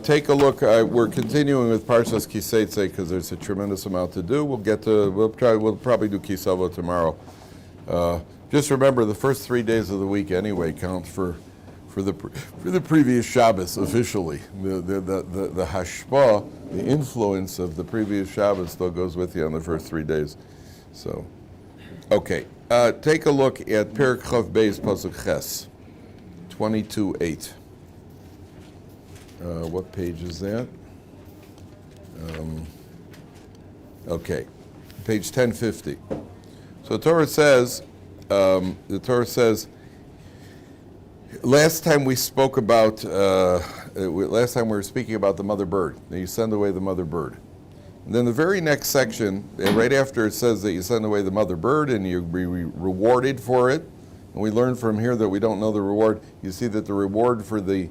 Take a look. We're continuing with Parsha's Seitzei because there's a tremendous amount to do. We'll probably do Kisavo tomorrow. Just remember, the first 3 days of the week anyway count for the previous Shabbos officially. The hashpa, the influence of the previous Shabbos still goes with you on the first 3 days. So, okay. Take a look at Perek Chav Beis Pasuk Ches, 22:8. What page is that? Okay, page 1050. So the Torah says, last time we spoke about, last time we were speaking about the mother bird, that you send away the mother bird. And then the very next section, right after it says that you send away the mother bird and you'll be rewarded for it, and we learn from here that we don't know the reward. You see that the reward for the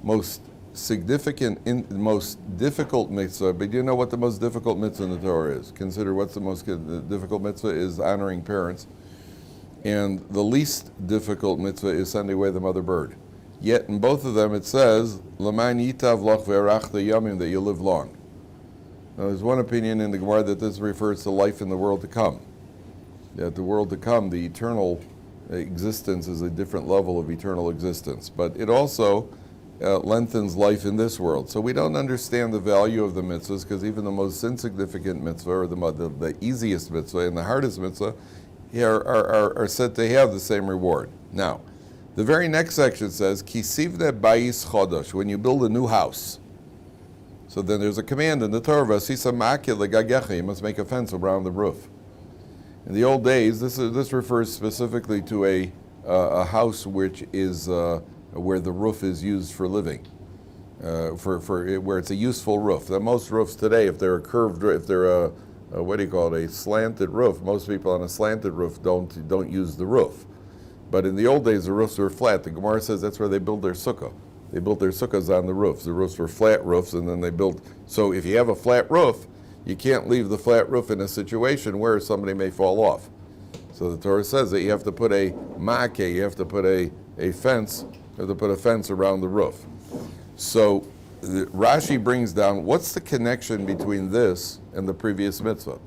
most significant, most difficult mitzvah, but do you know what the most difficult mitzvah in the Torah is? Consider what's the most difficult mitzvah is honoring parents. And the least difficult mitzvah is sending away the mother bird. Yet in both of them it says, L'man yitav loch ve'arachta yamim, that you live long. Now there's one opinion in the Gemara that this refers to life in the world to come. That the world to come, the eternal existence, is a different level of eternal existence. But it also lengthens life in this world. So we don't understand the value of the mitzvahs because even the most insignificant mitzvah, or the easiest mitzvah and the hardest mitzvah, are said to have the same reward. Now, the very next section says, Kisivne bayis chodosh, when you build a new house. So then there's a command in the Torah, Vasisa ma'akil legagecha, you must make a fence around the roof. In the old days, this refers specifically to a house which is where the roof is used for living, where it's a useful roof. Now, most roofs today, if they're a curved, if they're a slanted roof, most people on a slanted roof don't use the roof. But in the old days, the roofs were flat. The Gemara says that's where they built their sukkah. They built their sukkahs on the roofs. The roofs were flat roofs, and then they built. So if you have a flat roof, you can't leave the flat roof in a situation where somebody may fall off. So the Torah says that you have to put a ma'akeh, you have to put a fence. You have to put a fence around the roof. So Rashi brings down, what's the connection between this and the previous mitzvah?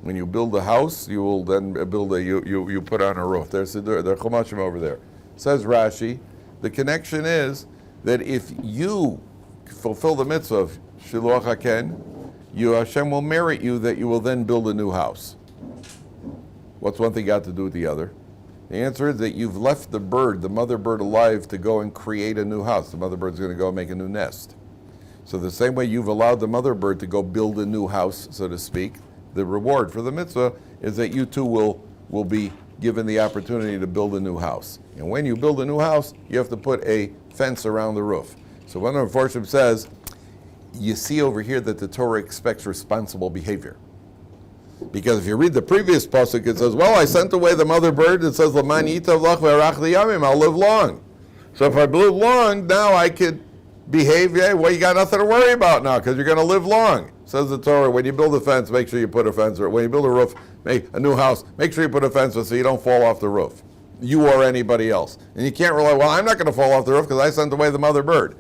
When you build a house, you will then build you put on a roof. There's the chumashim over there. Says Rashi, the connection is that if you fulfill the mitzvah of shiluach haken, Hashem will merit you that you will then build a new house. What's one thing got to do with the other? The answer is that you've left the bird, the mother bird, alive to go and create a new house. The mother bird's going to go and make a new nest. So the same way you've allowed the mother bird to go build a new house, so to speak, the reward for the mitzvah is that you too will be given the opportunity to build a new house. And when you build a new house, you have to put a fence around the roof. So one of the Forshim says, you see over here that the Torah expects responsible behavior. Because if you read the previous pasuk, it says, well, I sent away the mother bird. It says, L'man yitav loch ve'arachta yamim, I'll live long. So if I live long, now I could behave. Yeah, well, you got nothing to worry about now because you're going to live long. Says the Torah, when you build a fence, make sure you put a fence. Or when you build a roof, make a new house, make sure you put a fence so you don't fall off the roof. You or anybody else. And you can't rely, well, I'm not going to fall off the roof because I sent away the mother bird.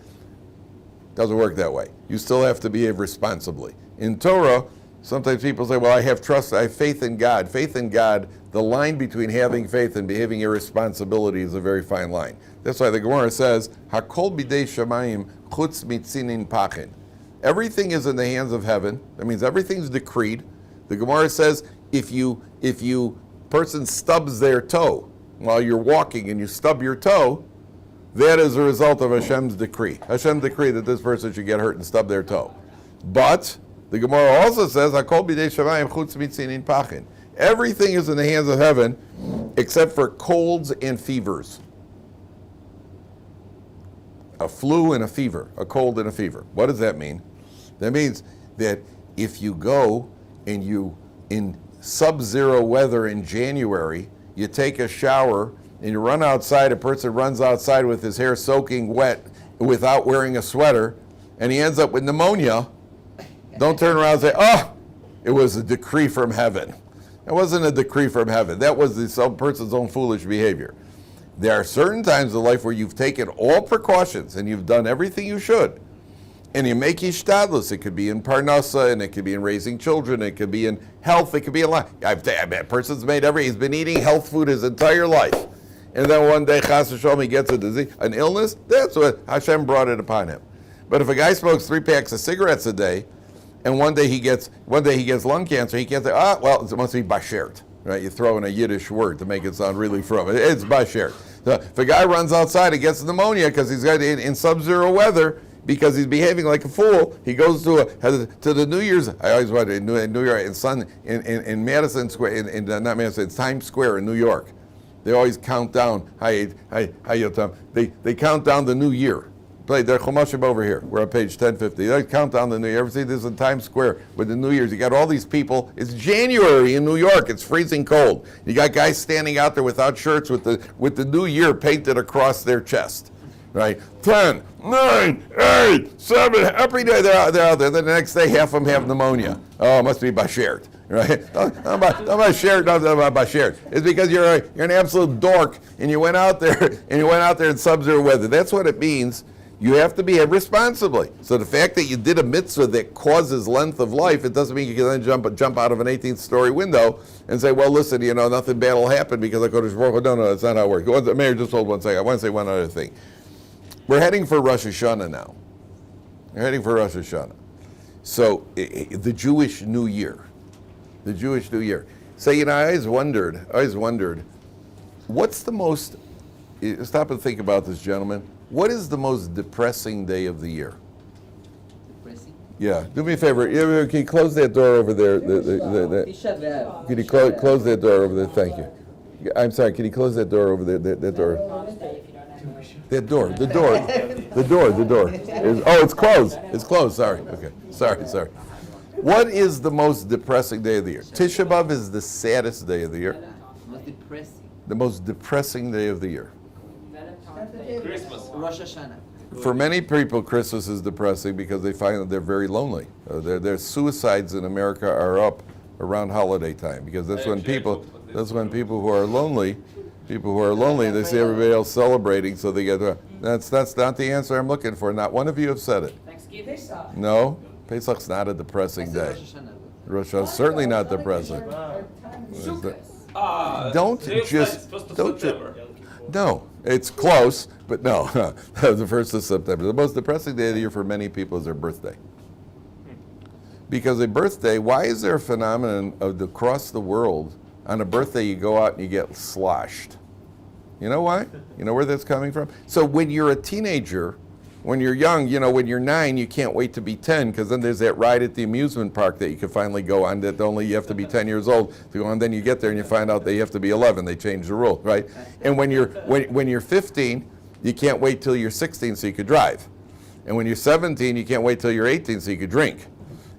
Doesn't work that way. You still have to behave responsibly. In Torah, sometimes people say, well, I have trust, I have faith in God. Faith in God, the line between having faith and behaving irresponsibility is a very fine line. That's why the Gemara says, Hakol bidei shamayim chutz mitzinin pachin. Everything is in the hands of heaven. That means everything's decreed. The Gemara says, if person stubs their toe while you're walking and you stub your toe, that is a result of Hashem's decree. Hashem decreed that this person should get hurt and stub their toe. But the Gemara also says, Hakol bidei shamayim chutz mitzinin pachin. Everything is in the hands of heaven except for colds and fevers. A flu and a fever, a cold and a fever. What does that mean? That means that if you go and you, in sub-zero weather in January, you take a shower and you run outside, a person runs outside with his hair soaking wet without wearing a sweater, and he ends up with pneumonia, don't turn around and say, oh, it was a decree from heaven. It wasn't a decree from heaven. That was some person's own foolish behavior. There are certain times in life where you've taken all precautions and you've done everything you should, And you make ishtadlus. It could be in parnasa, and it could be in raising children. It could be in health. It could be in life. A person's he's been eating health food his entire life. And then one day, chas v'shalom, he gets a disease, an illness. That's what Hashem brought it upon him. But if a guy smokes 3 packs of cigarettes a day, and one day he gets lung cancer, he can't say, well, it must be bashert. Right? You throw in a Yiddish word to make it sound really from it. It's bashert. So if a guy runs outside and gets pneumonia because he's got in sub-zero weather, because he's behaving like a fool, he goes to the New Year's. I always wanted in New York in Madison Square, not Madison, Times Square in New York. They always count down. They count down the New Year. Play their chumashim over here. We're on page 1050. They count down the New Year. Ever see this in Times Square with the New Year's? You got all these people. It's January in New York. It's freezing cold. You got guys standing out there without shirts with the New Year painted across their chest. Right? 10, 9, 8, 7, every day they're out there. Then the next day, half of them have pneumonia. Oh, it must be bashert, right? Not bashert. It's because you're an absolute dork, and you went out there in sub-zero weather. That's what it means. You have to behave responsibly. So the fact that you did a mitzvah that causes length of life, it doesn't mean you can then jump out of an 18th-story window and say, well, listen, nothing bad will happen because I go to Baruch Hu. No, that's not how it works. The mayor just hold one second. I want to say one other thing. We're heading for Rosh Hashanah now. So the Jewish New Year. So, I always wondered, what's the most, stop and think about this, gentlemen. What is the most depressing day of the year? Depressing? Yeah, do me a favor. Can you close that door over there? Can you close that door over there? Thank you. I'm sorry, can you close that door over there? That door. That door, the door. It's closed. It's closed, sorry. Okay, sorry. What is the most depressing day of the year? Tisha B'Av is the saddest day of the year. Most depressing. The most depressing day of the year. Christmas. Rosh Hashanah. For many people, Christmas is depressing because they find that they're very lonely. Their suicides in America are up around holiday time because that's when people who are lonely, they see everybody else celebrating, so they get. That's not the answer I'm looking for. Not one of you have said it. Thanksgiving. No, Pesach's not a depressing day. Rosh Hashanah certainly not depressing. No, it's close, but no. The 1st of September. The most depressing day of the year for many people is their birthday. Because a birthday, why is there a phenomenon across the world, on a birthday you go out and you get sloshed? You know why? You know where that's coming from? So when you're a teenager, when you're young, when you're 9, you can't wait to be 10 because then there's that ride at the amusement park that you can finally go on that only you have to be 10 years old to go on. Then you get there and you find out that you have to be 11. They change the rule, right? And when you're 15, you can't wait till you're 16 so you could drive. And when you're 17, you can't wait till you're 18 so you could drink.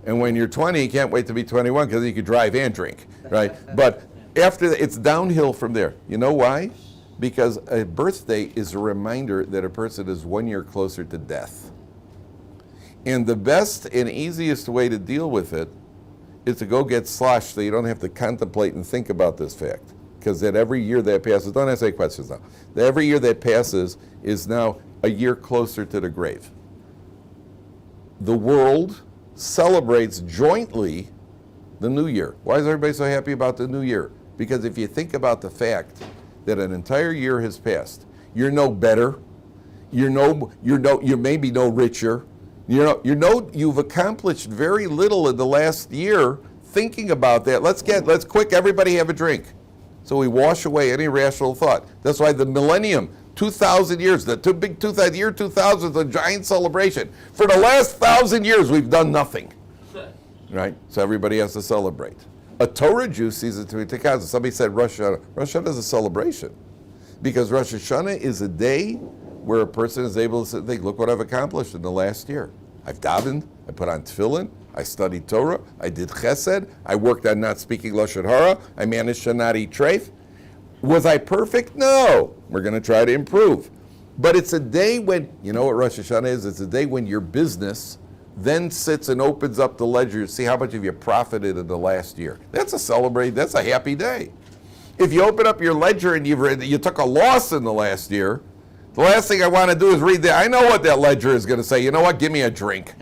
And when you're 20, you can't wait to be 21 because you could drive and drink, right? But after that, it's downhill from there. You know why? Because a birthday is a reminder that a person is 1 year closer to death. And the best and easiest way to deal with it is to go get sloshed so you don't have to contemplate and think about this fact. Because that every year that passes, don't ask any questions now, that every year that passes is now a year closer to the grave. The world celebrates jointly the New Year. Why is everybody so happy about the New Year? Because if you think about the fact that an entire year has passed, you're no better, you may be no richer, you've accomplished very little in the last year. Thinking about that, let's quick, everybody have a drink. So we wash away any rational thought. That's why the millennium, 2,000 years, year 2000 is a giant celebration. For the last 1,000 years, we've done nothing. Right? So everybody has to celebrate. A Torah Jew sees it to be Tekazah. Somebody said Rosh Hashanah. Rosh Hashanah is a celebration. Because Rosh Hashanah is a day where a person is able to think, look what I've accomplished in the last year. I've davened, I put on tefillin, I studied Torah, I did chesed, I worked on not speaking Lashon Hara, I managed to not eat treif. Was I perfect? No. We're going to try to improve. But it's a day when, you know what Rosh Hashanah is? It's a day when your business then sits and opens up the ledger to see how much have you profited in the last year. That's a happy day. If you open up your ledger and you took a loss in the last year, The last thing I want to do is read that. I know what that ledger is going to say. You know what? Give me a drink.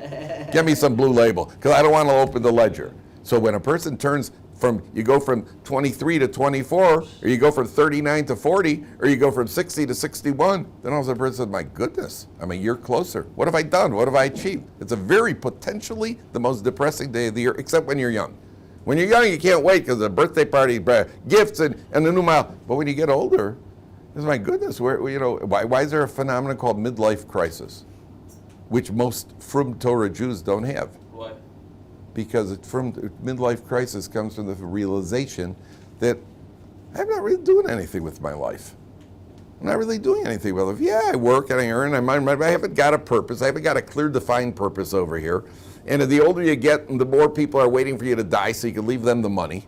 Give me some blue label, because I don't want to open the ledger. So when a person turns you go from 23 to 24, or you go from 39 to 40, or you go from 60 to 61, then all of a sudden the person says, my goodness, I'm a year closer. What have I done? What have I achieved? It's a very potentially the most depressing day of the year, except when you're young. When you're young, you can't wait because the birthday party, gifts, and the new mile. But when you get older, it's my goodness, why is there a phenomenon called midlife crisis, which most Frum Torah Jews don't have? Why? Because from midlife crisis comes from the realization that I'm not really doing anything with my life. I'm not really doing anything with it. Yeah, I work and I earn. I haven't got a purpose. I haven't got a clear, defined purpose over here. And the older you get, the more people are waiting for you to die so you can leave them the money,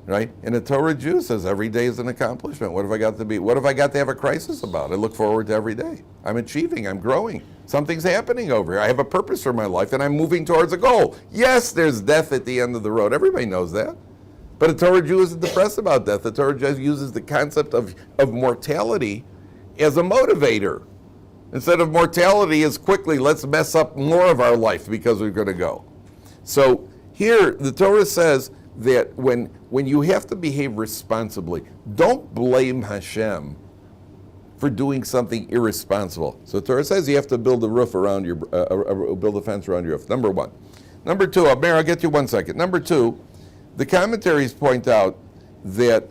right? And the Torah Jew says every day is an accomplishment. What have I got to be? What have I got to have a crisis about? I look forward to every day. I'm achieving. I'm growing. Something's happening over here. I have a purpose for my life, and I'm moving towards a goal. Yes, there's death at the end of the road. Everybody knows that. But a Torah Jew isn't depressed about death. The Torah Jew uses the concept of mortality as a motivator. Instead of mortality as quickly, let's mess up more of our life because we're going to go. So here, the Torah says that when you have to behave responsibly, don't blame Hashem for doing something irresponsible. So the Torah says you have to build a roof around your, build a fence around your roof. Number one. Number two, Mayor, I'll get you 1 second. Number two, the commentaries point out that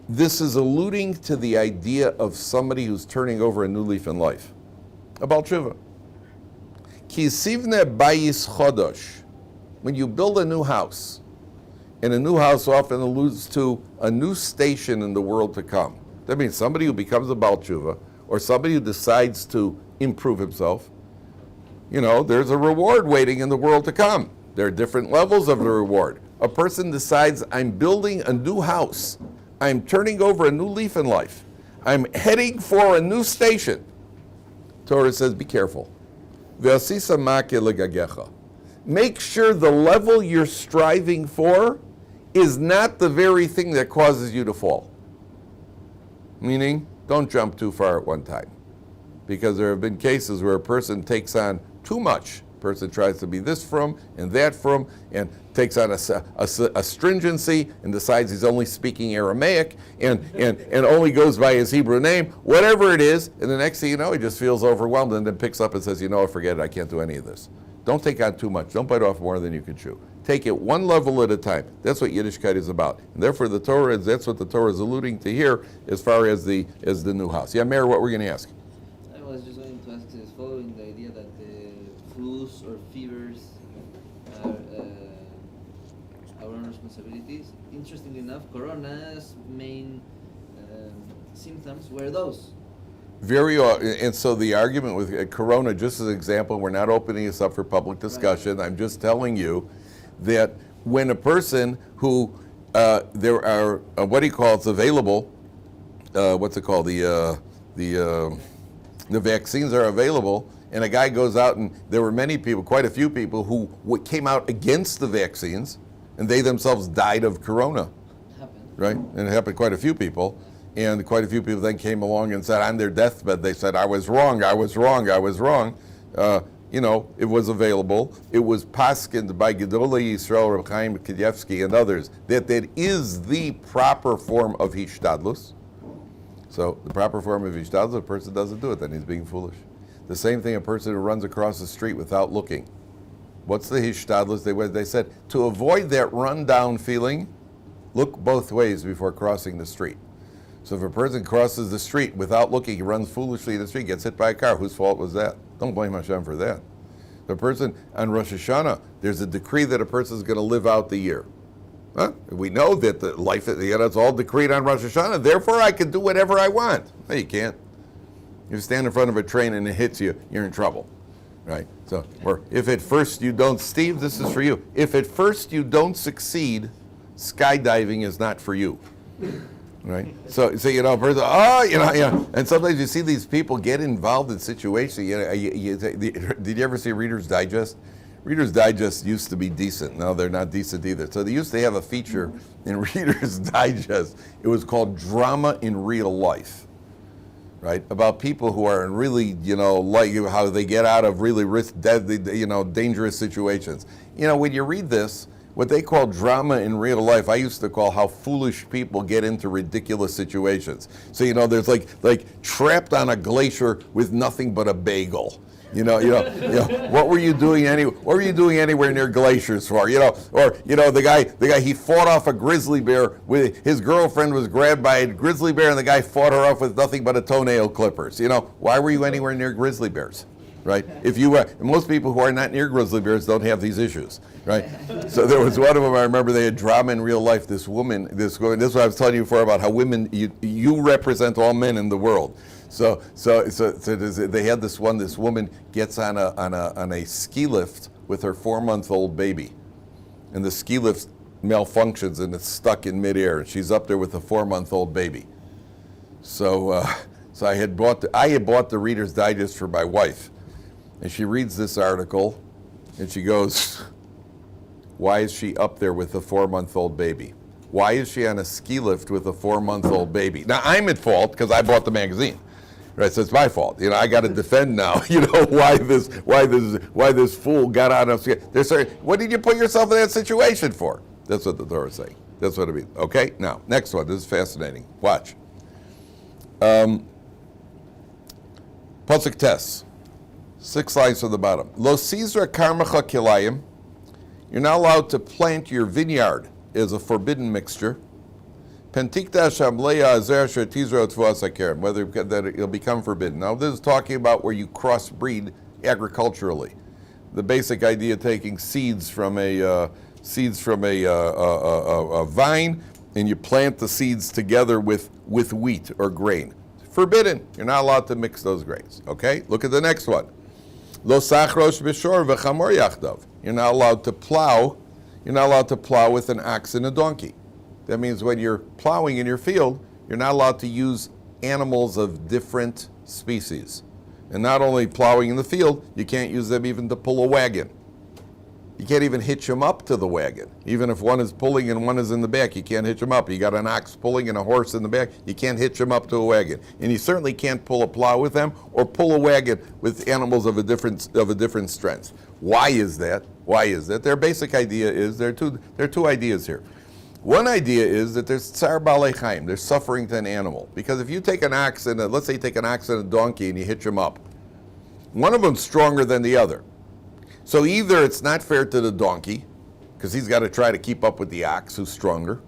this is alluding to the idea of somebody who's turning over a new leaf in life. About Tshuva. Ki sivne bayis chodosh. When you build a new house, and a new house often alludes to a new station in the world to come. That means somebody who becomes a Baal Tshuva, or somebody who decides to improve himself, there's a reward waiting in the world to come. There are different levels of the reward. A person decides, I'm building a new house. I'm turning over a new leaf in life. I'm heading for a new station. Torah says, be careful. Make sure the level you're striving for is not the very thing that causes you to fall. Meaning, don't jump too far at one time. Because there have been cases where a person takes on too much. A person tries to be this from and that from, and takes on a stringency and decides he's only speaking Aramaic and only goes by his Hebrew name, whatever it is, and the next thing you know, he just feels overwhelmed and then picks up and says, forget it, I can't do any of this. Don't take on too much. Don't bite off more than you can chew. Take it one level at a time. That's what Yiddishkeit is about. And therefore, that's what the Torah is alluding to here as far as the new house. Yeah, Mayor, what were you going to ask? I was just going to ask this, following the idea that flus or fevers are our own responsibilities. Interestingly enough, Corona's main symptoms were those. And so the argument with Corona, just as an example, we're not opening this up for public discussion. Right. I'm just telling you that when a person who there are it's available, the vaccines are available, and a guy goes out, and there were many people, quite a few people who came out against the vaccines, and they themselves died of Corona. Happened. Right, and it happened to quite a few people. And quite a few people then came along and said, on their deathbed, they said, I was wrong. It was available. It was paskined by Gedolei Yisrael, Reb Chaim Kanievsky, and others, that is the proper form of hishtadlus. So the proper form of hishtadlus, a person doesn't do it, then he's being foolish. The same thing, a person who runs across the street without looking. What's the hishtadlus? They said, to avoid that run-down feeling, look both ways before crossing the street. So if a person crosses the street without looking, he runs foolishly in the street, gets hit by a car, whose fault was that? Don't blame Hashem for that. The person on Rosh Hashanah, there's a decree that a person is going to live out the year. Huh? We know that the life, it's all decreed on Rosh Hashanah, therefore I can do whatever I want. No, you can't. You stand in front of a train and it hits you, you're in trouble. Right? So, or if at first you don't, Steve, this is for you. If at first you don't succeed, skydiving is not for you. Right, so person, and sometimes you see these people get involved in situations. Did you ever see Reader's Digest? Reader's Digest used to be decent. Now they're not decent either. So they used to have a feature in Reader's Digest. It was called Drama in Real Life. right? About people who are in really, like how they get out of really dangerous situations. When you read this, what they call drama in real life, I used to call how foolish people get into ridiculous situations. So there's like trapped on a glacier with nothing but a bagel. What were you doing anywhere near glaciers for? The guy he fought off a grizzly bear with his girlfriend was grabbed by a grizzly bear and the guy fought her off with nothing but a toenail clippers. Why were you anywhere near grizzly bears? Right? If you most people who are not near grizzly bears don't have these issues, right? So there was one of them, I remember they had drama in real life. This woman, this is what I was telling you before about how women, you represent all men in the world. So they had this woman gets on a ski lift with her 4-month-old baby, and the ski lift malfunctions and it's stuck in midair, and she's up there with a 4-month-old baby. So I had bought the Reader's Digest for my wife. And she reads this article, and she goes, why is she up there with a 4-month-old baby? Why is she on a ski lift with a 4-month-old baby? Now, I'm at fault because I bought the magazine, right? So it's my fault. I got to defend now, why this fool got on a ski. They're saying, what did you put yourself in that situation for? That's what the Torah is saying. That's what it means. Okay, now, next one. This is fascinating. Watch. Pasuk Tes. 6 lines from the bottom. Lo Caesar karmacha kilayim. You're not allowed to plant your vineyard as a forbidden mixture. Pentikta shamleya azer shetizra tvuas hakerem. Whether that it'll become forbidden. Now this is talking about where you crossbreed agriculturally. The basic idea: taking seeds from a vine, and you plant the seeds together with wheat or grain. Forbidden. You're not allowed to mix those grains. Okay. Look at the next one. Lo sachrosh b'shor v'chamor yachdav. You're not allowed to plow. You're not allowed to plow with an ox and a donkey. That means when you're plowing in your field, you're not allowed to use animals of different species. And not only plowing in the field, you can't use them even to pull a wagon. You can't even hitch them up to the wagon. Even if one is pulling and one is in the back, you can't hitch them up. You got an ox pulling and a horse in the back, you can't hitch them up to a wagon. And you certainly can't pull a plow with them or pull a wagon with animals of a different strength. Why is that? Why is that? Their basic idea is, there are two ideas here. One idea is that there's tsar balei chaim, there's suffering to an animal. Because if you take an ox and let's say you take an ox and a donkey and you hitch them up, one of them's stronger than the other. So either it's not fair to the donkey, because he's got to try to keep up with the ox who's stronger,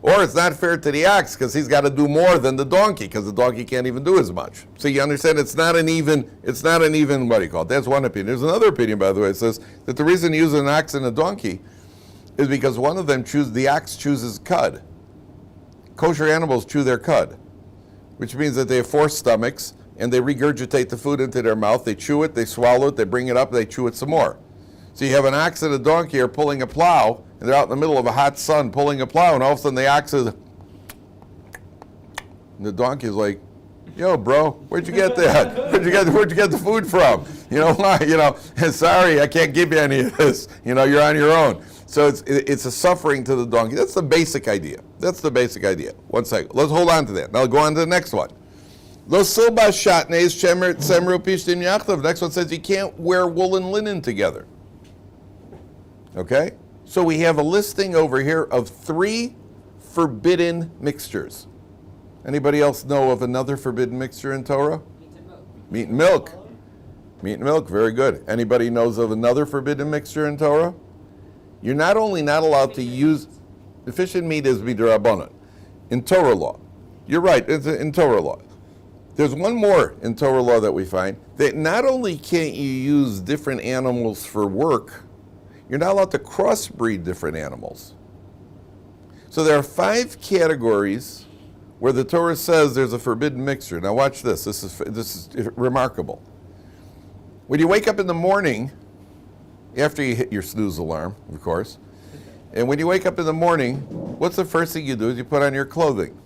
or it's not fair to the ox because he's got to do more than the donkey because the donkey can't even do as much. So you understand it's not an even, what do you call it? That's one opinion. There's another opinion, by the way, it says that the reason you use an ox and a donkey is because one of them the ox chooses cud. Kosher animals chew their cud, which means that they have 4 stomachs, and they regurgitate the food into their mouth. They chew it, they swallow it, they bring it up, they chew it some more. So you have an ox and a donkey are pulling a plow, and they're out in the middle of a hot sun pulling a plow, and all of a sudden the ox is, and the donkey's like, yo, bro, where'd you get that? Where'd you get the food from? Why? Sorry, I can't give you any of this. You're on your own. So it's a suffering to the donkey. That's the basic idea. One second. Let's hold on to that. Now go on to the next one. Next one says you can't wear wool and linen together. Okay? So we have a listing over here of 3 forbidden mixtures. Anybody else know of another forbidden mixture in Torah? Meat and milk. Meat and milk, very good. Anybody knows of another forbidden mixture in Torah? You're not only not allowed to use, the fish and meat is midrabanan, in Torah law. You're right, it's in Torah law. There's one more in Torah law that we find, that not only can't you use different animals for work, you're not allowed to crossbreed different animals. So there are 5 categories where the Torah says there's a forbidden mixture. Now watch this. This is remarkable. When you wake up in the morning, after you hit your snooze alarm, of course, and when you wake up in the morning, what's the first thing you do is you put on your clothing.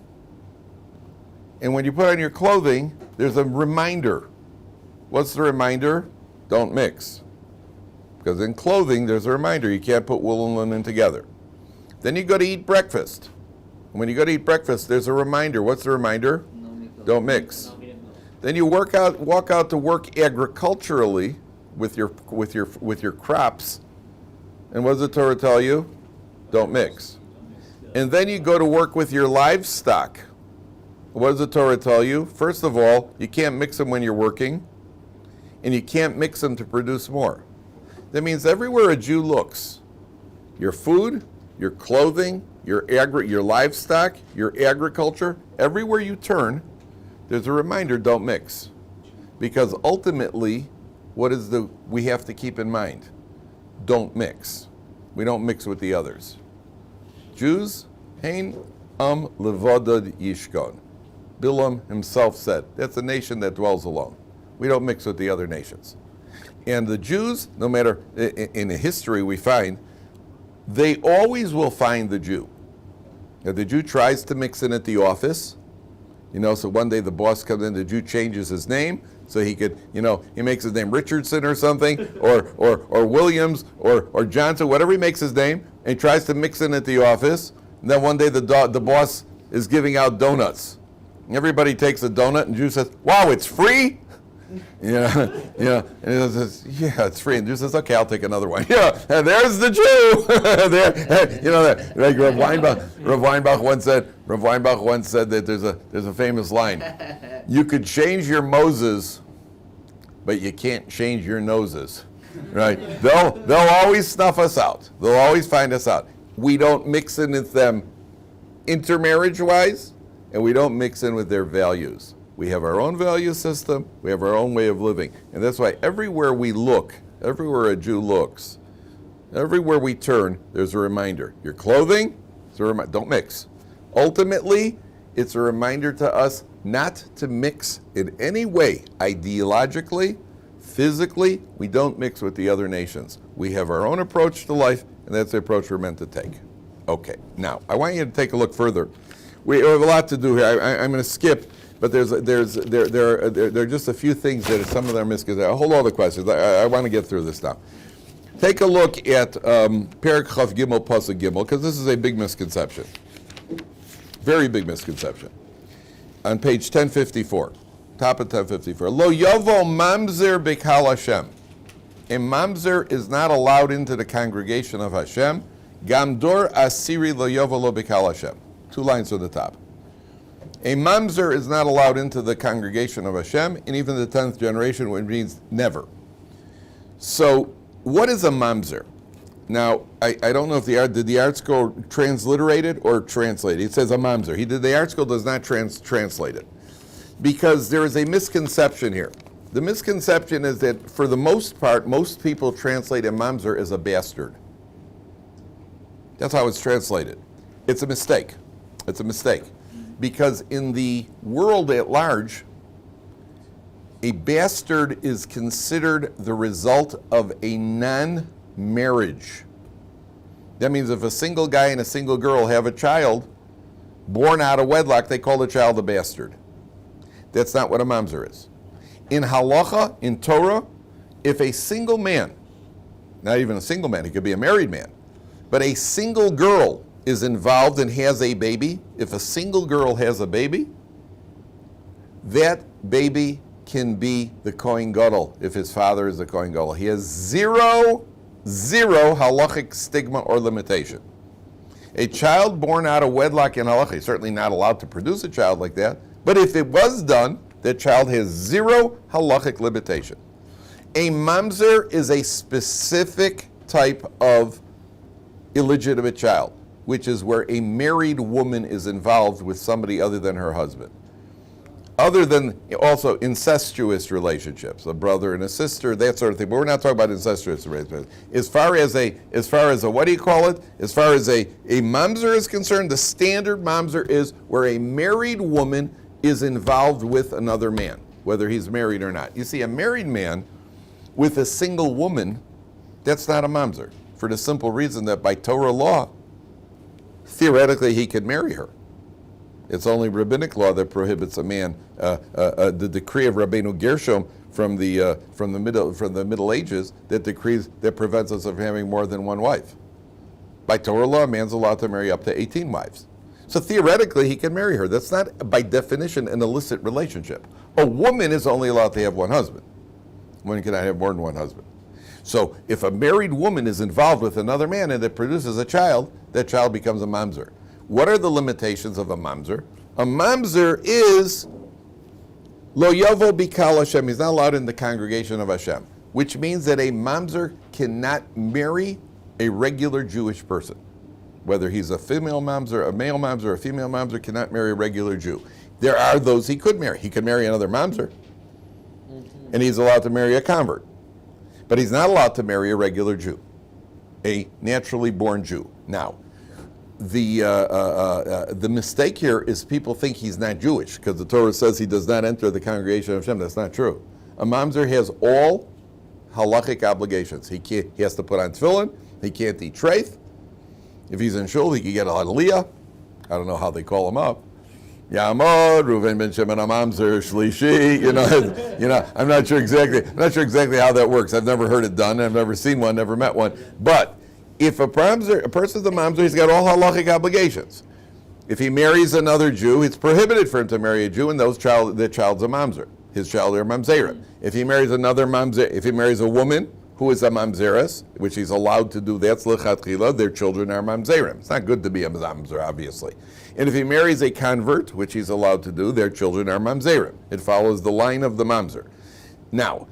And when you put on your clothing, there's a reminder. What's the reminder? Don't mix. Because in clothing, there's a reminder. You can't put wool and linen together. Then you go to eat breakfast. And when you go to eat breakfast, there's a reminder. What's the reminder? Don't mix. Then you walk out to work agriculturally with your crops. And what does the Torah tell you? Don't mix. And then you go to work with your livestock. What does the Torah tell you? First of all, you can't mix them when you're working, and you can't mix them to produce more. That means everywhere a Jew looks, your food, your clothing, your livestock, your agriculture, everywhere you turn, there's a reminder, don't mix. Because ultimately, we have to keep in mind? Don't mix. We don't mix with the others. Jews, hein levodad yishkon. Bilam himself said, that's a nation that dwells alone. We don't mix with the other nations. And the Jews, no matter, in the history we find, they always will find the Jew. If the Jew tries to mix in at the office, so one day the boss comes in, the Jew changes his name, so he could, he makes his name Richardson or something, or Williams, or Johnson, whatever he makes his name, and he tries to mix in at the office, and then one day the boss is giving out donuts. Everybody takes a donut, and the Jew says, wow, it's free? And he says, yeah, it's free. And the Jew says, okay, I'll take another one. Yeah, and there's the Jew. Like Rav Weinbach once said that there's a famous line. You could change your Moses, but you can't change your noses. Right? They'll always snuff us out. They'll always find us out. We don't mix in with them intermarriage-wise, and we don't mix in with their values. We have our own value system, we have our own way of living. And that's why everywhere we look, everywhere a Jew looks, everywhere we turn, there's a reminder. Your clothing, don't mix. Ultimately, it's a reminder to us not to mix in any way, ideologically, physically. We don't mix with the other nations. We have our own approach to life, and that's the approach we're meant to take. Okay, now, I want you to take a look further. We have a lot to do here. I'm going to skip. But there are just a few things that some of them are misconceptions. Hold all the questions. I want to get through this now. Take a look at Perek Chav Gimel Pasuk Gimel, because this is a big misconception. Very big misconception. On page 1054, top of 1054. Lo yovo mamzer b'kal Hashem. A mamzer is not allowed into the congregation of Hashem. Gamdor asiri lo yovo lo b'kal Hashem. 2 lines from the top. A mamzer is not allowed into the congregation of Hashem, and even the 10th generation, which means never. So, what is a mamzer? Now, I don't know if did the art school transliterate it or translate it? It says a mamzer. The art school does not translate it. Because there is a misconception here. The misconception is that, for the most part, most people translate a mamzer as a bastard. That's how it's translated. It's a mistake. It's a mistake. Because in the world at large, a bastard is considered the result of a non-marriage. That means if a single guy and a single girl have a child born out of wedlock, they call the child a bastard. That's not what a mamzer is. In halacha, in Torah, if a single man, not even a single man, he could be a married man, but a single girl is involved and has a baby, if a single girl has a baby, that baby can be the Kohen Gadol if his father is the Kohen Gadol. He has zero halachic stigma or limitation. A child born out of wedlock in halacha is certainly not allowed to produce a child like that, but if it was done, that child has zero halachic limitation. A mamzer is a specific type of illegitimate child, which is where a married woman is involved with somebody other than her husband. Other than also incestuous relationships, a brother and a sister, that sort of thing. But we're not talking about incestuous relationships. As far as a what do you call it? As far as a mamzer is concerned, the standard mamzer is where a married woman is involved with another man, whether he's married or not. You see, a married man with a single woman, that's not a mamzer, for the simple reason that by Torah law, theoretically he could marry her. It's only rabbinic law that prohibits a man. The decree of Rabbeinu Gershom from the Middle Ages that prevents us of having more than one wife. By Torah law, a man's allowed to marry up to 18 wives. So theoretically, he can marry her. That's not, by definition, an illicit relationship. A woman is only allowed to have one husband. Women cannot have more than one husband. So if a married woman is involved with another man and it produces a child, that child becomes a mamzer. What are the limitations of a mamzer? A mamzer is lo yavo bikal Hashem. He's not allowed in the congregation of Hashem, which means that a mamzer cannot marry a regular Jewish person. Whether he's a female mamzer, a male mamzer, a female mamzer, cannot marry a regular Jew. There are those he could marry. He could marry another mamzer, and he's allowed to marry a convert. But he's not allowed to marry a regular Jew, a naturally born Jew. Now, the mistake here is people think he's not Jewish because the Torah says he does not enter the congregation of Hashem. That's not true. A mamzer has all halachic obligations. He has to put on tefillin. He can't eat treif. If he's in shul, he can get a aliyah. I don't know how they call him up. Yamod, Reuven ben Shimon mamzer shlishi. I'm not sure exactly how that works. I've never heard it done. I've never seen one. Never met one. But if a person's a mamzer, he's got all halachic obligations. If he marries another Jew, it's prohibited for him to marry a Jew, and the child's a mamzer. His child are mamzerim. If he marries another mamzer, if he marries a woman who is a mamzeres, which he's allowed to do, that's lechatchila, their children are mamzerim. It's not good to be a mamzer, obviously. And if he marries a convert, which he's allowed to do, their children are mamzerim. It follows the line of the mamzer. Now,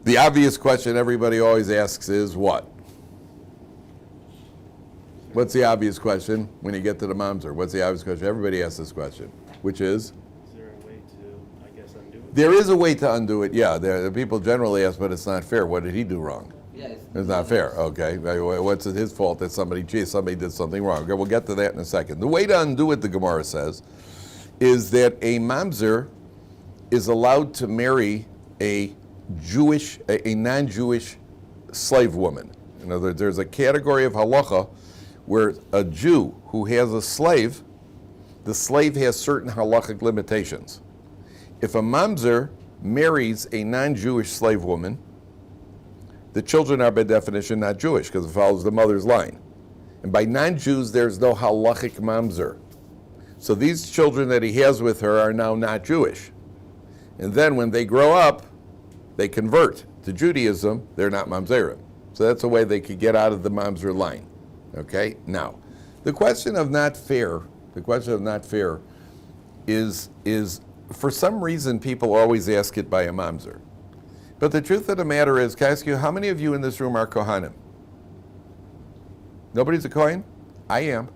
the obvious question everybody always asks is what? What's the obvious question when you get to the mamzer? What's the obvious question? Everybody asks this question, which is? There is a way to undo it, yeah. The people generally ask, but it's not fair. What did he do wrong? Yeah, it's not fair. Okay, what's it his fault that somebody did something wrong? Okay, we'll get to that in a second. The way to undo it, the Gemara says, is that a mamzer is allowed to marry a non-Jewish slave woman. In other words, there's a category of halacha where a Jew who has a slave, the slave has certain halachic limitations. If a mamzer marries a non-Jewish slave woman, the children are by definition not Jewish because it follows the mother's line. And by non-Jews, there's no halachic mamzer. So these children that he has with her are now not Jewish. And then when they grow up, they convert to Judaism, they're not mamzerim. So that's a way they could get out of the mamzer line. Okay? Now, the question of not fair is for some reason, people always ask it by a mamzer. But the truth of the matter is, can I ask you, how many of you in this room are Kohanim? Nobody's a Kohen? I am.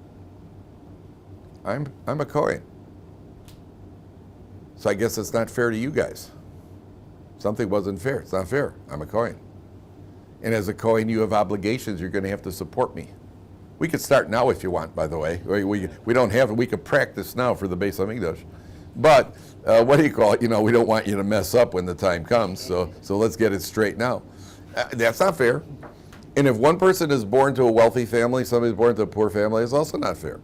I'm a Kohen. So I guess it's not fair to you guys. Something wasn't fair. It's not fair. I'm a Kohen. And as a Kohen, you have obligations. You're going to have to support me. We could start now if you want, by the way. We don't have it. We could practice now for the Beis HaMikdash. But what do you call it? We don't want you to mess up when the time comes. So let's get it straight now. That's not fair. And if one person is born to a wealthy family, somebody's born to a poor family, it's also not fair.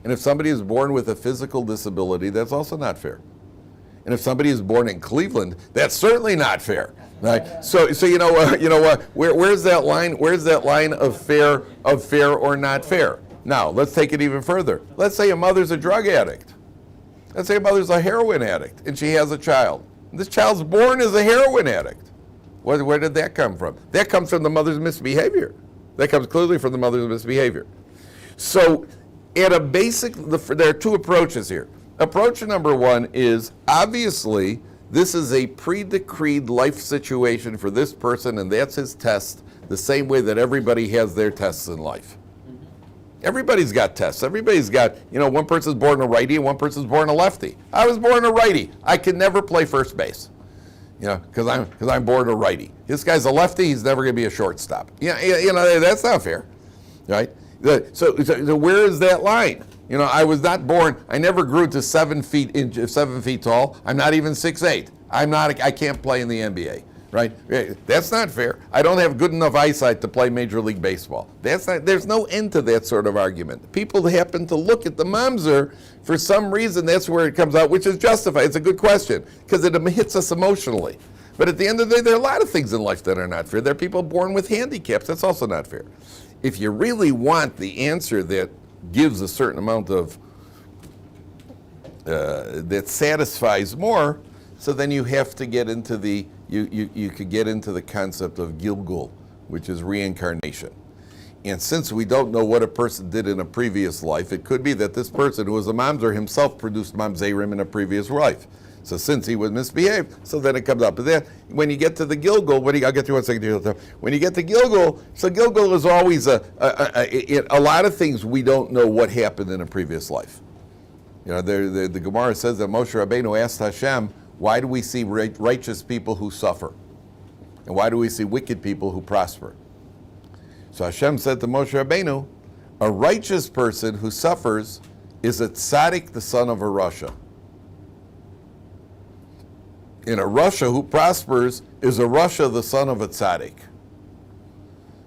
And if somebody is born with a physical disability, that's also not fair. And if somebody is born in Cleveland, that's certainly not fair. Right? So you know what? Where's that line? Where's that line of fair or not fair? Now let's take it even further. Let's say a mother's a drug addict. Let's say a mother's a heroin addict and she has a child. This child's born as a heroin addict. Where did that come from? That comes from the mother's misbehavior. That comes clearly from the mother's misbehavior. So at a basic, there are two approaches here. Approach number one is, obviously, this is a pre-decreed life situation for this person, and that's his test, the same way that everybody has their tests in life. Everybody's got tests. Everybody's got, one person's born a righty and one person's born a lefty. I was born a righty. I could never play first base, because I'm born a righty. This guy's a lefty. He's never going to be a shortstop. That's not fair, right? So where is that line? I was not born. I never grew to 7 feet tall. I'm not even 6'8". I can't play in the NBA. Right? That's not fair. I don't have good enough eyesight to play Major League Baseball. There's no end to that sort of argument. People happen to look at the mamzer, for some reason that's where it comes out, which is justified. It's a good question, because it hits us emotionally. But at the end of the day, there are a lot of things in life that are not fair. There are people born with handicaps. That's also not fair. If you really want the answer that gives a certain amount of, that satisfies more, so then you have to get into the, you could get into the concept of Gilgul, which is reincarnation. And since we don't know what a person did in a previous life, it could be that this person who was a mamzer himself produced mamzerim in a previous life. So since he was misbehaved, so then it comes up. But then when you get to the Gilgul, I'll get to 1 second. When you get to Gilgul, so Gilgul is always a lot of things we don't know what happened in a previous life. You know, the Gemara says that Moshe Rabbeinu asked Hashem, why do we see righteous people who suffer? And why do we see wicked people who prosper? So Hashem said to Moshe Rabbeinu, a righteous person who suffers is a tzaddik, the son of a rasha. And a rasha who prospers is a rasha, the son of a tzaddik.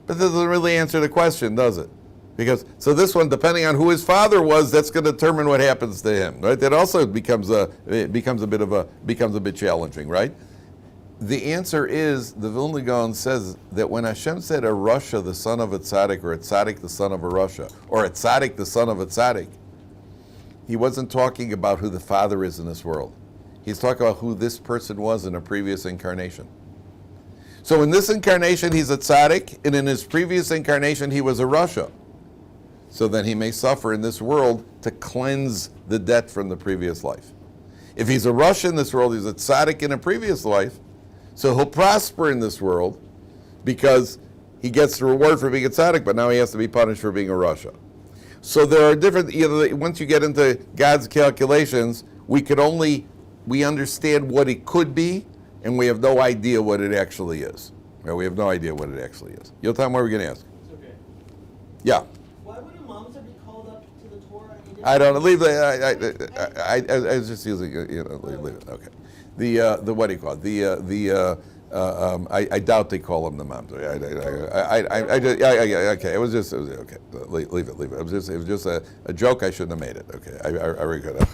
But that doesn't really answer the question, does it? Because, so this one, depending on who his father was, that's going to determine what happens to him, right? That also becomes a bit challenging, right? The answer is, the Vilna Gaon says that when Hashem said a rasha, the son of a tzaddik, or a tzaddik, the son of a rasha, or a tzaddik, the son of a tzaddik, he wasn't talking about who the father is in this world. He's talking about who this person was in a previous incarnation. So in this incarnation, he's a tzaddik, and in his previous incarnation, he was a rasha. So then he may suffer in this world to cleanse the debt from the previous life. If he's a rasha in this world, he's a tzaddik in a previous life, so he'll prosper in this world because he gets the reward for being a tzaddik, but now he has to be punished for being a rasha. So there are different, once you get into God's calculations, we understand what it could be, and we have no idea what it actually is. Right? We have no idea what it actually is. You'll tell me what we're going to ask. It's okay. Yeah. Why would a mamzer be called up to the Torah? I don't leave the. I was just using leave it. Okay. The what do you call it? I doubt they call him the mamzer. Okay. It was okay. Leave it. It was just a joke. I shouldn't have made it. Okay. I regret it.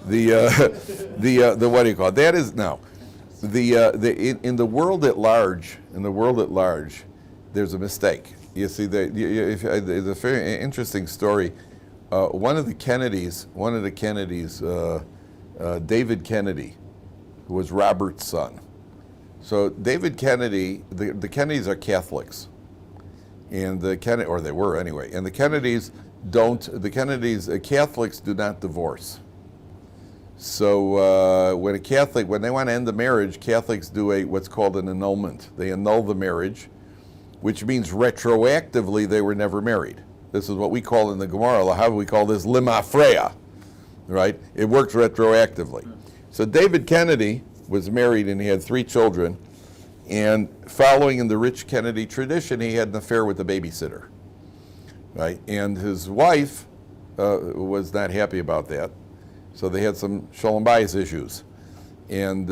The what do you call it? That is now. In the world at large, there's a mistake. You see, there's a very interesting story. One of the Kennedys, David Kennedy, who was Robert's son. So David Kennedy, the Kennedys are Catholics, and or they were anyway. And the Kennedys Catholics do not divorce. So when they want to end the marriage, Catholics do what's called an annulment. They annul the marriage, which means retroactively they were never married. This is what we call in the Gemara, how do we call this? Limafreya, right? It works retroactively. So David Kennedy was married and he had 3 children, and following in the rich Kennedy tradition, he had an affair with the babysitter, right? And his wife was not happy about that, so they had some shalom bayis issues, and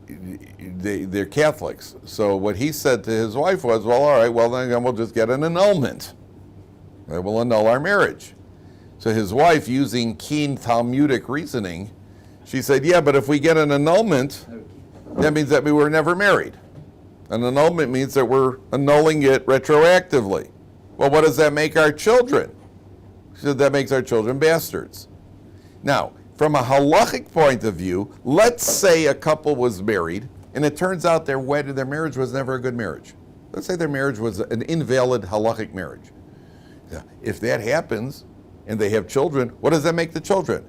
they're Catholics. So what he said to his wife was, well, all right, well then we'll just get an annulment. We'll annul our marriage. So his wife, using keen Talmudic reasoning, she said, yeah, but if we get an annulment, that means that we were never married. An annulment means that we're annulling it retroactively. Well, what does that make our children? She said, that makes our children bastards. Now, from a halachic point of view, let's say a couple was married, and it turns out their marriage was never a good marriage. Let's say their marriage was an invalid halachic marriage. Yeah. If that happens, and they have children, what does that make the children?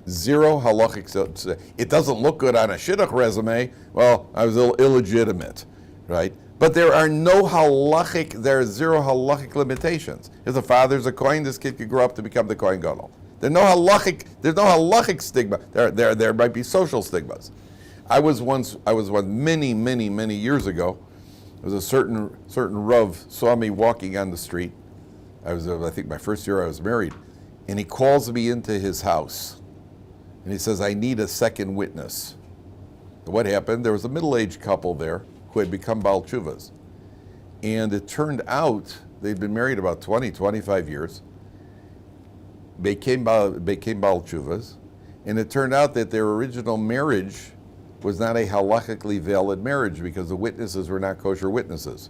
0 halachic. It doesn't look good on a shidduch resume. Well, I was illegitimate, right? But there are 0 halachic limitations. If the father's a kohen, this kid could grow up to become the kohen gadol. There's no halachic stigma. There might be social stigmas. I was one many years ago. There was a certain Rav saw me walking on the street. I think my first year I was married, and he calls me into his house, and he says, I need a second witness. What happened? There was a middle-aged couple there who had become Baal Tshuvas, and it turned out they'd been married about 25 years. Became Baal Tshuvas, and it turned out that their original marriage was not a halachically valid marriage because the witnesses were not kosher witnesses.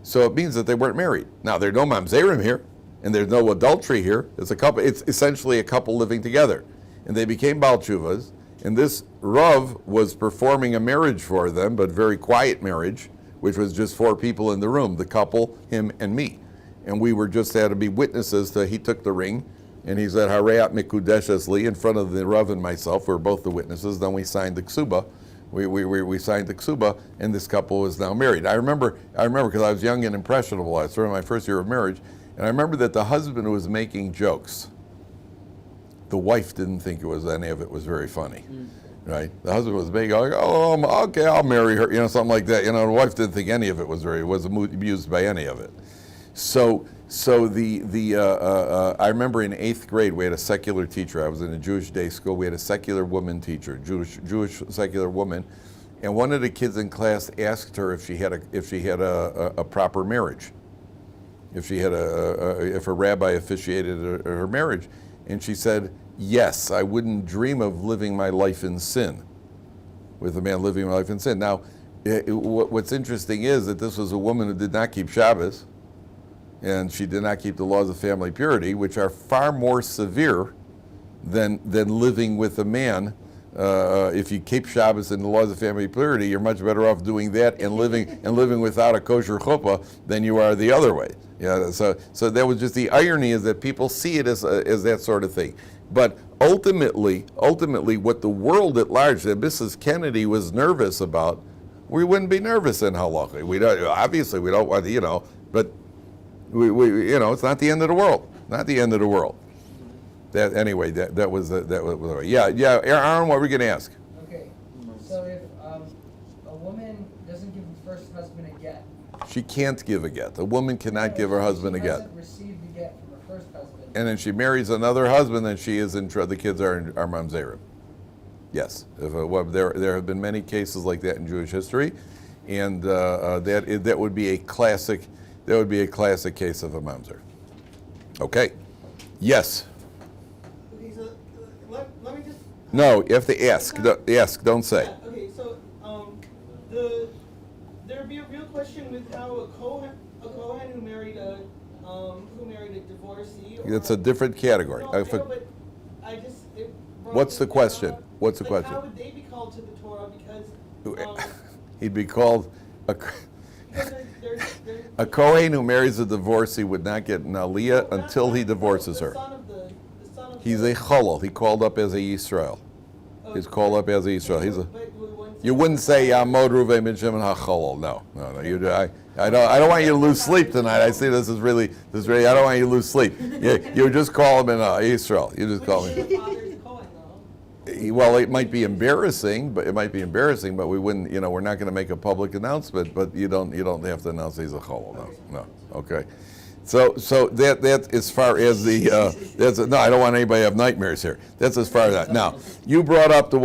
So it means that they weren't married. Now, there's no mamzerim here, and there's no adultery here. It's a couple. It's essentially a couple living together. And they became Baal Tshuvas, and this Rav was performing a marriage for them, but very quiet marriage, which was just 4 people in the room, the couple, him, and me. And we were just had to be witnesses to, he took the ring, and he said, Harayat Mikudeshes Li, in front of the Rav and myself, we were both the witnesses, then we signed the ksuba. We signed the ksuba, and this couple is now married. I remember because I was young and impressionable. I was sort of my first year of marriage, and I remember that the husband was making jokes. The wife didn't think any of it was very funny, right? The husband was making, okay, I'll marry her, something like that. The wife didn't think any of it was amused by any of it. So I remember in 8th grade we had a secular teacher. I was in a Jewish day school. We had a secular woman teacher, Jewish secular woman, and one of the kids in class asked her if she had a proper marriage, if a rabbi officiated her marriage, and she said, yes, I wouldn't dream of living my life in sin, with a man living my life in sin. Now, what's interesting is that this was a woman who did not keep Shabbos, and she did not keep the laws of family purity, which are far more severe than living with a man. If you keep Shabbos and the laws of family purity, you're much better off doing that and living without a kosher chuppah than you are the other way. So that was just the irony, is that people see it as that sort of thing. But ultimately, what the world at large, that Mrs. Kennedy was nervous about, we wouldn't be nervous in halacha. We don't want, but we it's not the end of the world. Not the end of the world. That was yeah. Aaron, what were we going to ask? Okay, so if a woman doesn't give the first husband a get, she can't give a get. A woman cannot give her husband a get. She doesn't receive the get from her first husband. And then she marries another husband, then she is in the kids are mamzerim. Yes, there have been many cases like that in Jewish history, and that would be a classic. That would be a classic case of a mamzer. Okay. Yes. Okay, so let me just. No, you have to ask. Ask. Don't say. Yeah, okay, so there'd be a real question with how a kohen who married a divorcee. It's a different category. No, but I just. What's the question? What's the question? How would they be called to the Torah? Because he'd be called a. they're A Kohen who marries a divorcee would not get an aliyah until he divorces her. He's a cholol. He called up as a Yisrael. He's called up as a Yisrael. You wouldn't say Yamod Ruvei Min Shimon HaCholol. No. I don't want you to lose sleep tonight. I see this is really. I don't want you to lose sleep. You just call him in Yisrael. You just call him. Well, it might be embarrassing, but we wouldn't. We're not going to make a public announcement. But you don't have to announce he's a cholol. No. Okay. So that as far as the no, I don't want anybody to have nightmares here. That's as far as that. Now, you brought up the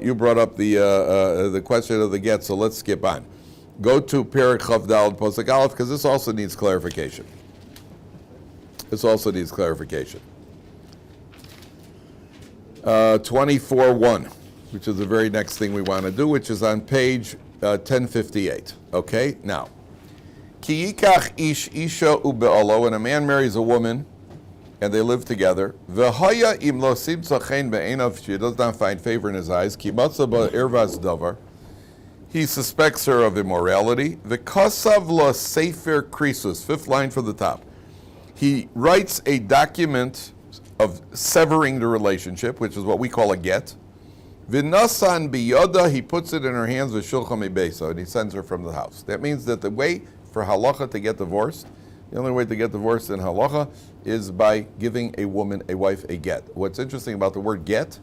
You brought up the question of the get. So let's skip on. Go to Perek Chav Daled Posek Aleph, because this also needs clarification. 24:1, which is the very next thing we want to do, which is on page 1058. Okay, now, Ki yikach ish isha ube'olo, when a man marries a woman and they live together, v'haya im lo simtza chen be'enav, she does not find favor in his eyes, ki matza ba'ervas davar, he suspects her of immorality, v'kasav lo sefer krisus, 5th line from the top. He writes a document of severing the relationship, which is what we call a get. V'nasan biyoda, he puts it in her hands with shulchan mebeisa, and he sends her from the house. That means that the way for halacha to get divorced, the only way to get divorced in halacha is by giving a wife, a get. What's interesting about the word get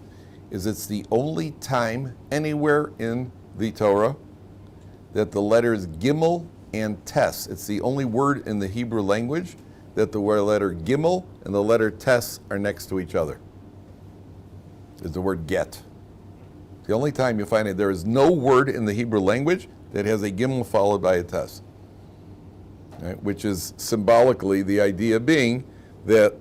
is it's the only time anywhere in the Torah that the letters gimel and tes, it's the only word in the Hebrew language that the letter gimel and the letter tes are next to each other. Is the word get. The only time you find it, there is no word in the Hebrew language that has a gimel followed by a tes. Right? Which is symbolically the idea being that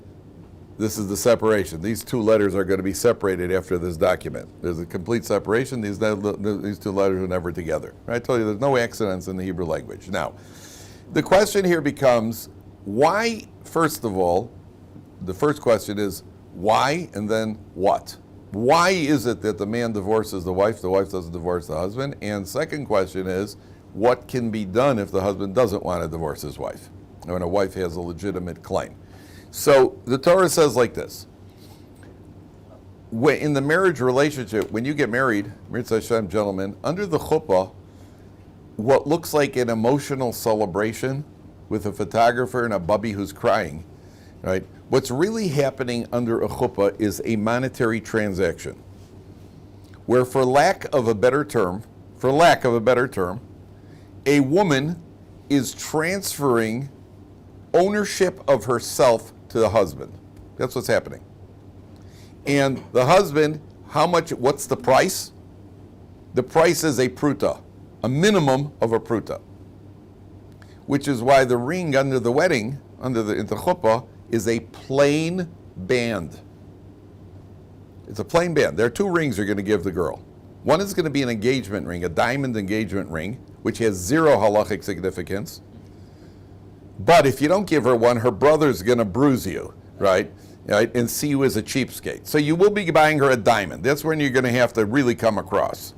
this is the separation. These two letters are going to be separated after this document. There's a complete separation. These two letters are never together. I told you there's no accidents in the Hebrew language. Now, the question here becomes, why, first of all, the first question is, why, and then what? Why is it that the man divorces the wife doesn't divorce the husband? And second question is, what can be done if the husband doesn't want to divorce his wife, when a wife has a legitimate claim? So the Torah says like this. In the marriage relationship, when you get married, Mitzvah Hashem, gentlemen, under the chuppah, what looks like an emotional celebration with a photographer and a bubby who's crying, right? What's really happening under a chuppah is a monetary transaction, where for lack of a better term, a woman is transferring ownership of herself to the husband. That's what's happening. And the husband, what's the price? The price is a pruta, a minimum of a pruta. Which is why the ring under the wedding, in the chuppah, is a plain band. It's a plain band. There are two rings you're going to give the girl. One is going to be an engagement ring, a diamond engagement ring, which has zero halachic significance. But if you don't give her one, her brother's going to bruise you, right? And see you as a cheapskate. So you will be buying her a diamond. That's when you're going to have to really come across,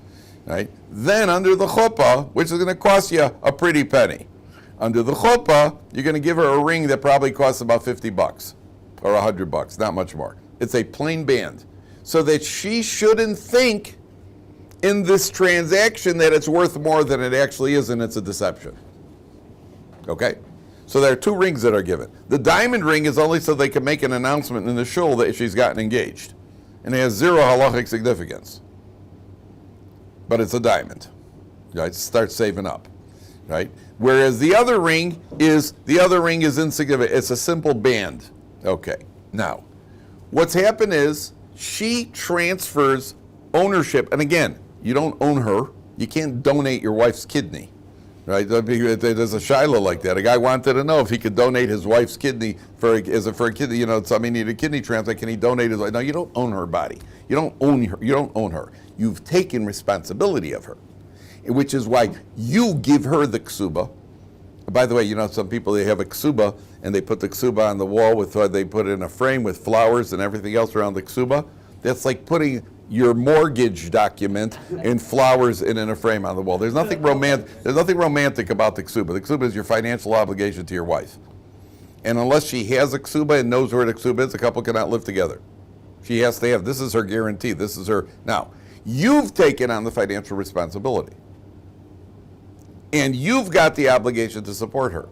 right? Then under the chuppah, which is going to cost you a pretty penny, under the chuppah, you're going to give her a ring that probably costs about $50 or $100, not much more. It's a plain band, so that she shouldn't think in this transaction that it's worth more than it actually is, and it's a deception. Okay? So there are two rings that are given. The diamond ring is only so they can make an announcement in the shul that she's gotten engaged. And it has zero halachic significance. But it's a diamond. Right? Start saving up. Right? Whereas the other ring is insignificant. It's a simple band. Okay. Now, what's happened is she transfers ownership. And again, you don't own her. You can't donate your wife's kidney. Right? There's a shiloh like that. A guy wanted to know if he could donate his wife's kidney for a kidney. Somebody needed a kidney transplant. Can he donate his wife? No, you don't own her body. You don't own her. You don't own her. You've taken responsibility of her, which is why you give her the ksuba. By the way, some people, they have a ksuba and they put the ksuba on the wall they put it in a frame with flowers and everything else around the ksuba. That's like putting your mortgage document in flowers and in a frame on the wall. There's nothing romantic about the ksuba. The ksuba is your financial obligation to your wife. And unless she has a ksuba and knows where the ksuba is, the couple cannot live together. She has to have, this is her guarantee. This is her. Now, you've taken on the financial responsibility. And you've got the obligation to support her.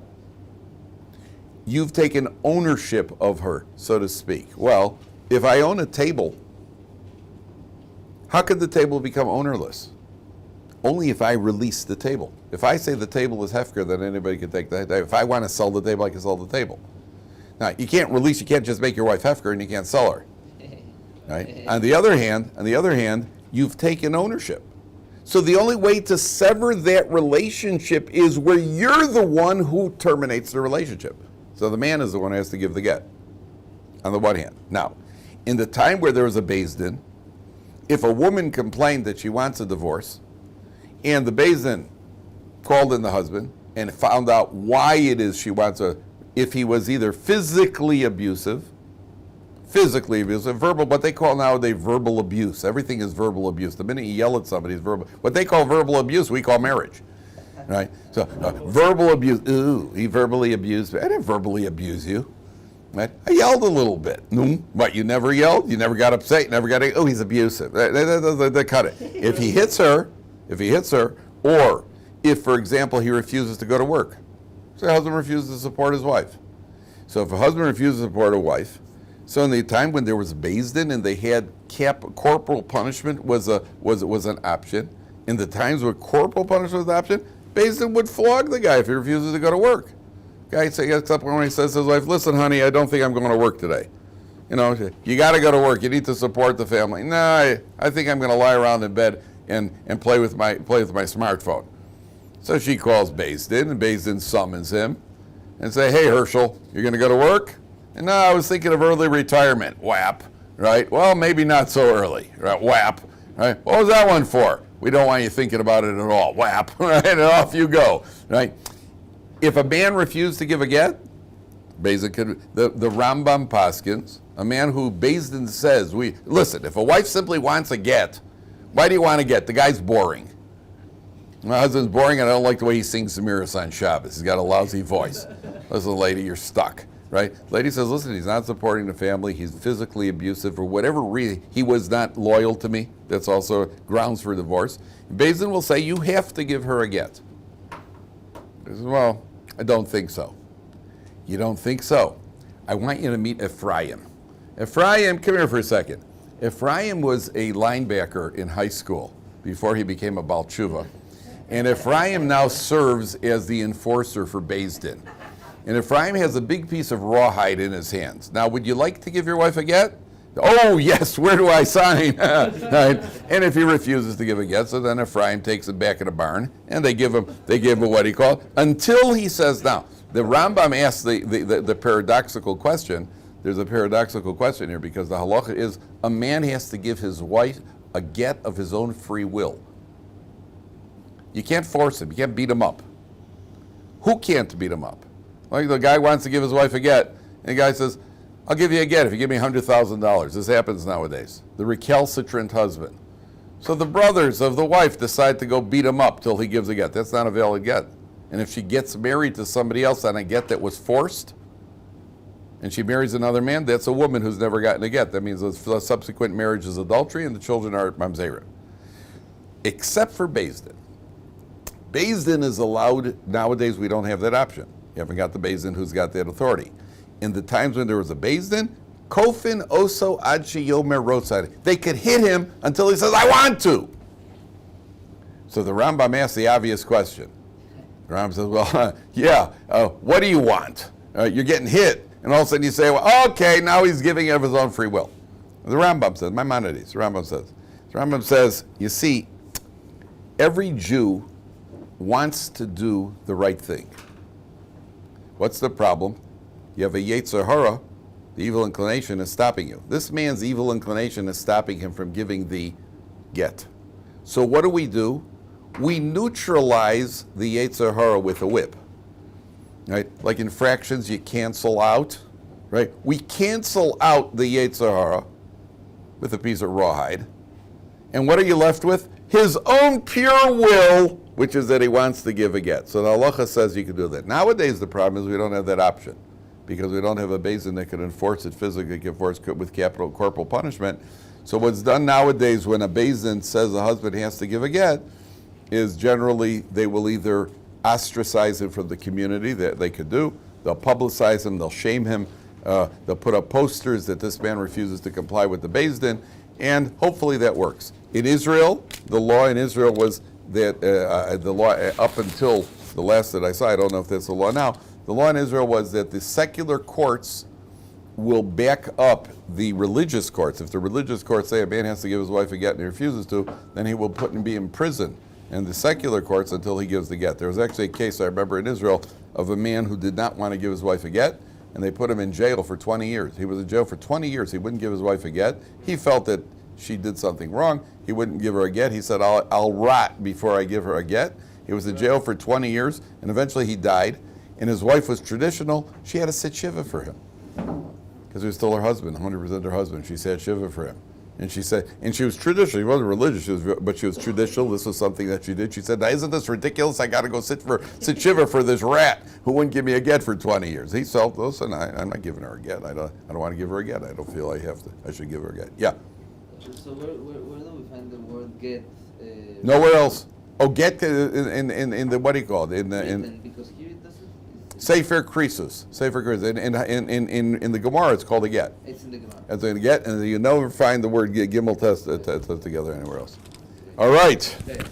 You've taken ownership of her, so to speak. Well, if I own a table, how could the table become ownerless? Only if I release the table. If I say the table is hefker, then anybody can take that. If I want to sell the table, I can sell the table. Now, you can't just make your wife hefker and you can't sell her. Right? On the other hand, you've taken ownership. So the only way to sever that relationship is where you're the one who terminates the relationship. So the man is the one who has to give the get, on the one hand. Now, in the time where there was a Beis Din, if a woman complained that she wants a divorce, and the Beis Din called in the husband and found out why it is she wants if he was either physically abusive, verbal, what they call nowadays verbal abuse. Everything is verbal abuse. The minute you yell at somebody, it's verbal. What they call verbal abuse, we call marriage. Right? So, verbal abuse, ooh, he verbally abused me. I didn't verbally abuse you. Right? I yelled a little bit. What, you never yelled? You never got upset? You never got, oh, he's abusive. They cut it. If he hits her, or if, for example, he refuses to go to work. So the husband refuses to support his wife. So if a husband refuses to support a wife, so in the time when there was Beis Din and they had corporal punishment was an option, in the times where corporal punishment was an option, Beis Din would flog the guy if he refuses to go to work. Guy gets up when he says to his wife, listen, honey, I don't think I'm going to work today. You got to go to work. You need to support the family. No, I think I'm going to lie around in bed and play with my smartphone. So she calls Beis Din, and Beis Din summons him and say, hey, Herschel, you're going to go to work? And no, I was thinking of early retirement. Whap, right? Well, maybe not so early, right? Whap, right? What was that one for? We don't want you thinking about it at all. Whap, right? And off you go, right? If a man refused to give a get, Beis Din the Rambam paskins, a man who Beis Din says, listen, if a wife simply wants a get, why do you want a get? The guy's boring. My husband's boring and I don't like the way he sings Semiras on Shabbos. He's got a lousy voice. Listen, lady, you're stuck, right? Lady says, listen, he's not supporting the family, he's physically abusive, for whatever reason, he was not loyal to me. That's also grounds for divorce. Beis Din will say, you have to give her a get. He says, well, I don't think so. You don't think so? I want you to meet Ephraim. Ephraim, come here for a second. Ephraim was a linebacker in high school before he became a Baal Tshuva. And Ephraim now serves as the enforcer for Beis Din. And Ephraim has a big piece of rawhide in his hands. Now, would you like to give your wife a get? Oh, yes, where do I sign? Right? And if he refuses to give a get, so then Ephraim takes him back in the barn, and they give him what he called, until he says, now, the Rambam asks the paradoxical question. There's a paradoxical question here, because the halacha is a man has to give his wife a get of his own free will. You can't force him. You can't beat him up. Who can't beat him up? Like the guy wants to give his wife a get, and the guy says, I'll give you a get if you give me $100,000. This happens nowadays. The recalcitrant husband. So the brothers of the wife decide to go beat him up till he gives a get. That's not a valid get. And if she gets married to somebody else on a get that was forced, and she marries another man, that's a woman who's never gotten a get. That means the subsequent marriage is adultery and the children are mamzer. Except for Beis Din. Beis Din is allowed, nowadays we don't have that option. You haven't got the Beis Din who's got that authority. In the times when there was a Beis Din, kofin oso ad sheyomer rotzad. They could hit him until he says, I want to. So the Rambam asks the obvious question. The Rambam says, well, what do you want? You're getting hit. And all of a sudden you say, well, okay, now he's giving of his own free will. The Rambam says, Maimonides, the Rambam says, you see, every Jew wants to do the right thing. What's the problem? You have a Yetzer Hara, the evil inclination is stopping you. This man's evil inclination is stopping him from giving the get. So what do? We neutralize the Yetzer Hara with a whip. Right? Like infractions you cancel out. Right? We cancel out the Yetzer Hara with a piece of rawhide. And what are you left with? His own pure will, which is that he wants to give a get. So the halacha says you can do that. Nowadays the problem is we don't have that option, because we don't have a Beis Din that can enforce it physically, can enforce with capital corporal punishment. So what's done nowadays when a Beis Din says a husband has to give a get is generally they will either ostracize him from the community, that they could do, they'll publicize him, they'll shame him, they'll put up posters that this man refuses to comply with the Beis Din, and hopefully that works. In Israel, the law in Israel was that the law up until the last that I saw, I don't know if that's the law now, the law in Israel was that the secular courts will back up the religious courts. If the religious courts say a man has to give his wife a get and he refuses to, then he will be in prison in the secular courts until he gives the get. There was actually a case I remember in Israel of a man who did not want to give his wife a get, and they put him in jail for 20 years. He was in jail for 20 years. He wouldn't give his wife a get. He felt that she did something wrong. He wouldn't give her a get. He said, I'll rot before I give her a get. He was in jail for 20 years, and eventually he died. And his wife was traditional. She had to sit shiva for him, because he was still her husband, 100% her husband. She sat shiva for him. And she said, and she was traditional. She wasn't religious, but she was traditional. This was something that she did. She said, now, isn't this ridiculous? I got to go sit shiva for this rat who wouldn't give me a get for 20 years. He felt, listen, I'm not giving her a get. I don't want to give her a get. I don't feel I have to. I should give her a get. Yeah. So where do we find the word get? Nowhere else. Oh, get in the, what do you call it? Because here it doesn't. Sefer Krisus. In the Gemara, it's called a get. It's in the Gemara. It's a get, and you never find the word gimel test together anywhere else. All right. Okay.